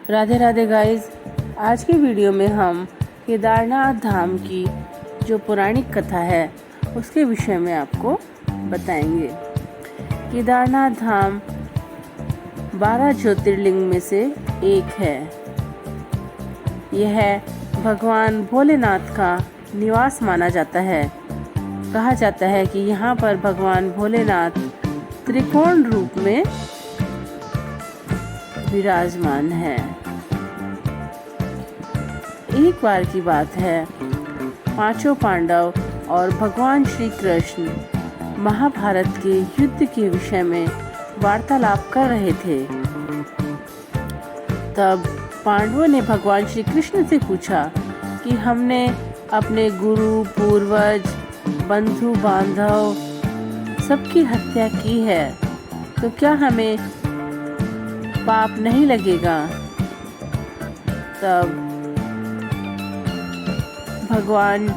Radhe Radhe guys. आज की video में हम केदारनाथ धाम की जो पौराणिक कथा है उसके विषय में आपको बताएंगे। केदारनाथ धाम 12 ज्योतिर्लिंग में से एक है। यह भगवान भोलेनाथ का निवास माना जाता है। कहा जाता है कि यहाँ पर भगवान भोलेनाथ त्रिकोण रूप में विराजमान है। एक बार की बात है, पांचों पांडव और भगवान श्री कृष्ण महाभारत के युद्ध के विषय में वार्तालाप कर रहे थे। तब पांडवों ने भगवान श्री कृष्ण से पूछा कि हमने अपने गुरु, पूर्वज, बंधु बांधव सबकी हत्या की है, तो क्या हमें पाप नहीं लगेगा? तब भगवान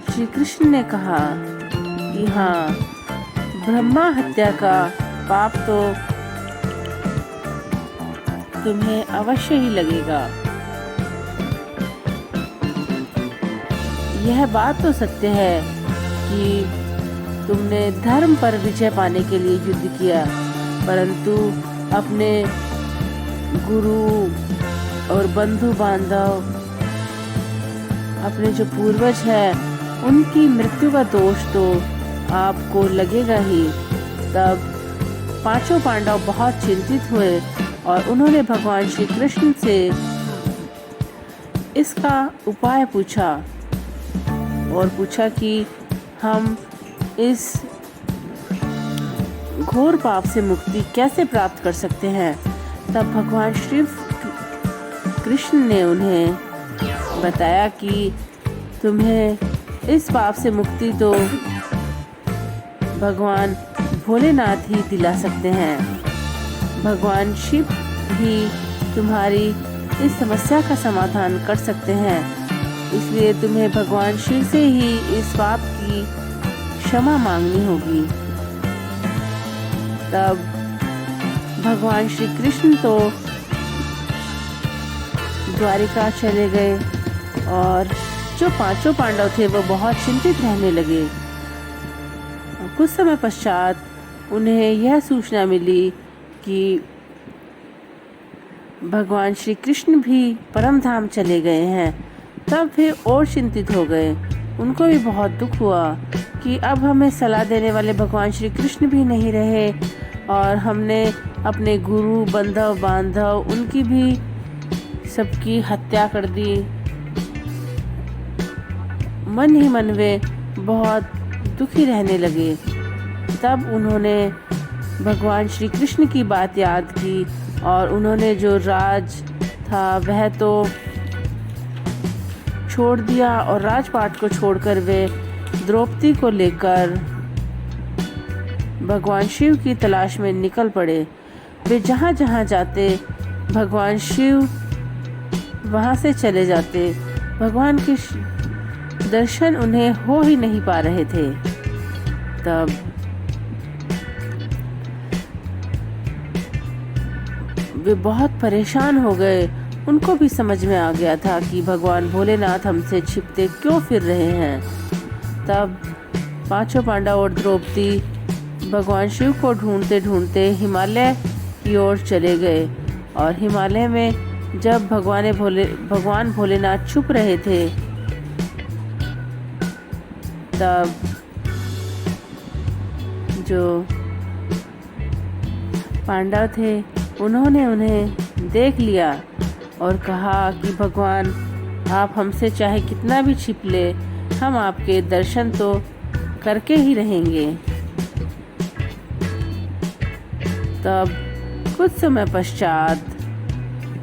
श्री कृष्ण ने कहा कि हाँ, ब्रह्मा हत्या का पाप तो तुम्हें अवश्य ही लगेगा। यह बात तो सत्य है कि तुमने धर्म पर विजय पाने के लिए युद्ध किया, परंतु अपने गुरु और बंधु बांधव, अपने जो पूर्वज हैं, उनकी मृत्यु का दोष तो आपको लगेगा ही। तब पांचों पांडव बहुत चिंतित हुए और उन्होंने भगवान श्री कृष्ण से इसका उपाय पूछा और पूछा कि हम इस घोर पाप से मुक्ति कैसे प्राप्त कर सकते हैं। तब भगवान श्री कृष्ण ने उन्हें बताया कि तुम्हें इस पाप से मुक्ति तो भगवान भोलेनाथ ही दिला सकते हैं। भगवान शिव ही तुम्हारी इस समस्या का समाधान कर सकते हैं, इसलिए तुम्हें भगवान शिव से ही इस पाप की क्षमा मांगनी होगी। तब भगवान श्री कृष्ण तो द्वारिका चले गए और जो पांचों पांडव थे वो बहुत चिंतित रहने लगे। कुछ समय पश्चात उन्हें यह सूचना मिली कि भगवान श्री कृष्ण भी परम धाम चले गए हैं। तब वे और चिंतित हो गए। उनको भी बहुत दुख हुआ कि अब हमें सलाह देने वाले भगवान श्री कृष्ण भी नहीं रहे और हमने अपने गुरु, बंधव बांधव उनकी भी सबकी हत्या कर दी। मन ही मन वे बहुत दुखी रहने लगे। तब उन्होंने भगवान श्री कृष्ण की बात याद की और उन्होंने जो राज था वह तो छोड़ दिया और राजपाट को छोड़कर वे द्रौपदी को लेकर भगवान शिव की तलाश में निकल पड़े। वे जहाँ जहाँ जाते भगवान शिव वहाँ से चले जाते। भगवान के दर्शन उन्हें हो ही नहीं पा रहे थे। तब वे बहुत परेशान हो गए। उनको भी समझ में आ गया था कि भगवान भोलेनाथ हमसे छिपते क्यों फिर रहे हैं। तब पांचों पांडव और द्रौपदी भगवान शिव को ढूंढते ढूंढते हिमालय की ओर चले गए और हिमालय में जब भगवान भोलेनाथ छुप रहे थे, तब जो पांडव थे उन्होंने उन्हें देख लिया और कहा कि भगवान, आप हमसे चाहे कितना भी छिप ले, हम आपके दर्शन तो करके ही रहेंगे। तब कुछ समय पश्चात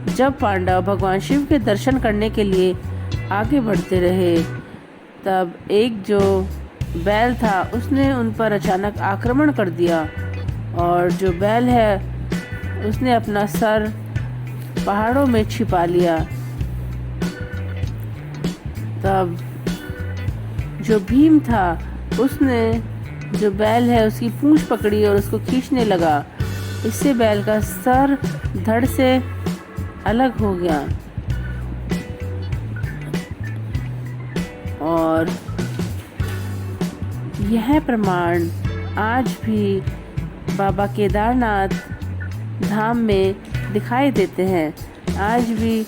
जब पांडव भगवान शिव के दर्शन करने के लिए आगे बढ़ते रहे, तब एक जो बैल था उसने उन पर अचानक आक्रमण कर दिया और जो बैल है उसने अपना सर पहाड़ों में छिपा लिया। तब जो भीम था उसने जो बैल है उसकी पूंछ पकड़ी और उसको खींचने लगा। इससे बैल का सर धड़ से अलग हो गया। और यह प्रमाण आज भी बाबा केदारनाथ धाम में दिखाई देते हैं। आज भी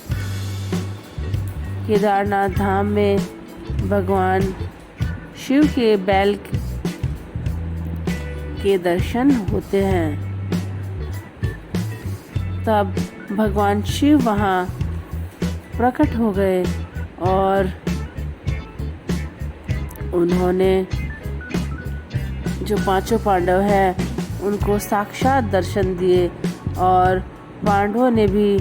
केदारनाथ धाम में भगवान शिव के बैल के दर्शन होते हैं। तब भगवान शिव वहाँ प्रकट हो गए और उन्होंने जो पांचों पांडव हैं उनको साक्षात दर्शन दिए और पांडवों ने भी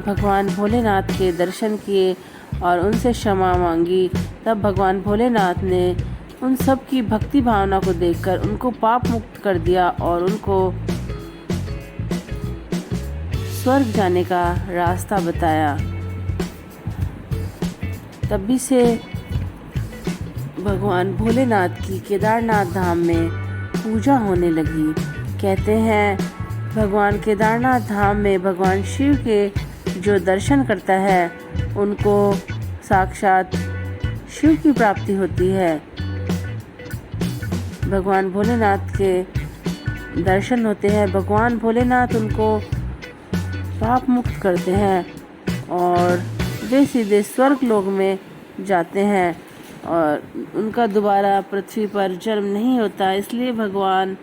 भगवान भोलेनाथ के दर्शन किए और उनसे क्षमा मांगी। तब भगवान भोलेनाथ ने उन सब की भक्ति भावना को देखकर उनको पाप मुक्त कर दिया और उनको स्वर्ग जाने का रास्ता बताया। तभी से भगवान भोलेनाथ की केदारनाथ धाम में पूजा होने लगी। कहते हैं भगवान केदारनाथ धाम में भगवान शिव के जो दर्शन करता है उनको साक्षात शिव की प्राप्ति होती है। भगवान भोलेनाथ के दर्शन होते हैं, भगवान भोलेनाथ उनको पाप मुक्त करते हैं और वे सीधे स्वर्ग लोक में जाते हैं और उनका दोबारा पृथ्वी पर जन्म नहीं होता। इसलिए भगवान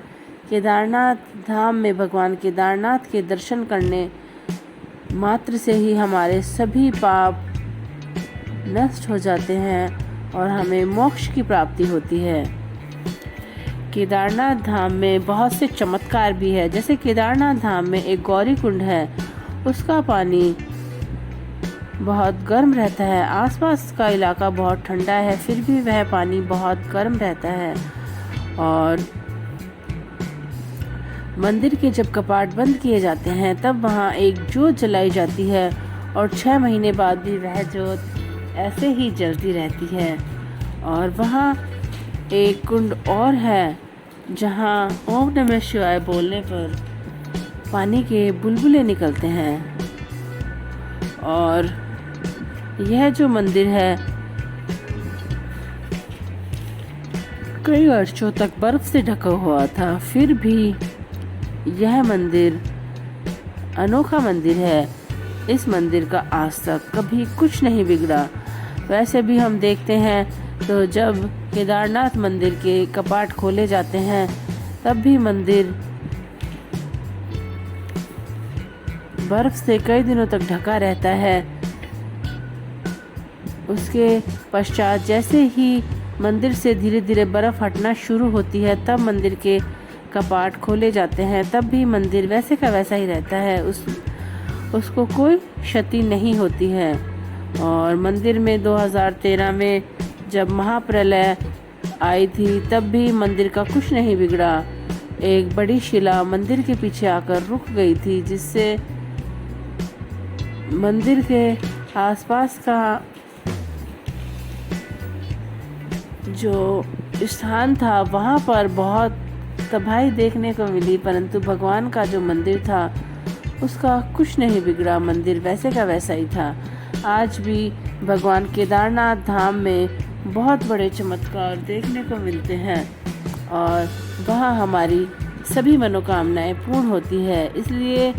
केदारनाथ धाम में भगवान केदारनाथ के दर्शन करने मात्र से ही हमारे सभी पाप नष्ट हो जाते हैं और हमें मोक्ष की प्राप्ति होती है। केदारनाथ धाम में बहुत से चमत्कार भी है। जैसे केदारनाथ धाम में एक गौरी कुंड है, उसका पानी बहुत गर्म रहता है। आसपास का इलाका बहुत ठंडा है, फिर भी वह पानी बहुत गर्म रहता है। और मंदिर के जब कपाट बंद किए जाते हैं तब वहाँ एक जोत जलाई जाती है और 6 महीने बाद भी वह जोत ऐसे ही जलती रहती है। और वहाँ एक कुंड और है जहाँ ओम नमः शिवाय बोलने पर पानी के बुलबुले निकलते हैं। और यह जो मंदिर है कई वर्षों तक बर्फ से ढका हुआ था, फिर भी यह मंदिर अनोखा मंदिर है। इस मंदिर का आज तक कभी कुछ नहीं बिगड़ा। वैसे भी हम देखते हैं तो जब केदारनाथ मंदिर के कपाट खोले जाते हैं तब भी मंदिर बर्फ से कई दिनों तक ढका रहता है। उसके पश्चात जैसे ही मंदिर से धीरे धीरे बर्फ हटना शुरू होती है तब मंदिर के कपाट खोले जाते हैं, तब भी मंदिर वैसे का वैसा ही रहता है। उसको कोई क्षति नहीं होती है। और मंदिर में 2013 में जब महाप्रलय आई थी तब भी मंदिर का कुछ नहीं बिगड़ा। एक बड़ी शिला मंदिर के पीछे आकर रुक गई थी, जिससे मंदिर के आसपास का जो स्थान था वहाँ पर बहुत तबाही देखने को मिली, परंतु भगवान का जो मंदिर था उसका कुछ नहीं बिगड़ा। मंदिर वैसे का वैसा ही था। आज भी भगवान केदारनाथ धाम में बहुत बड़े चमत्कार देखने को मिलते हैं और वहाँ हमारी सभी मनोकामनाएं पूर्ण होती है। इसलिए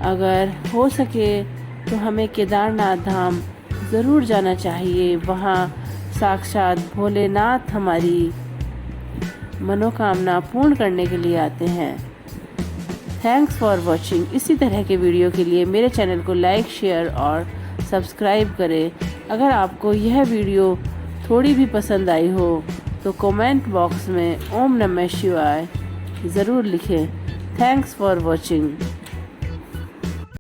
अगर हो सके तो हमें केदारनाथ धाम ज़रूर जाना चाहिए। वहाँ साक्षात भोलेनाथ हमारी मनोकामना पूर्ण करने के लिए आते हैं। Thanks for watching. इसी तरह के वीडियो के लिए मेरे चैनल को लाइक, शेयर और सब्सक्राइब करें। अगर आपको यह वीडियो थोड़ी भी पसंद आई हो तो कमेंट बॉक्स में ओम नमः शिवाय ज़रूर लिखें। Thanks for watching.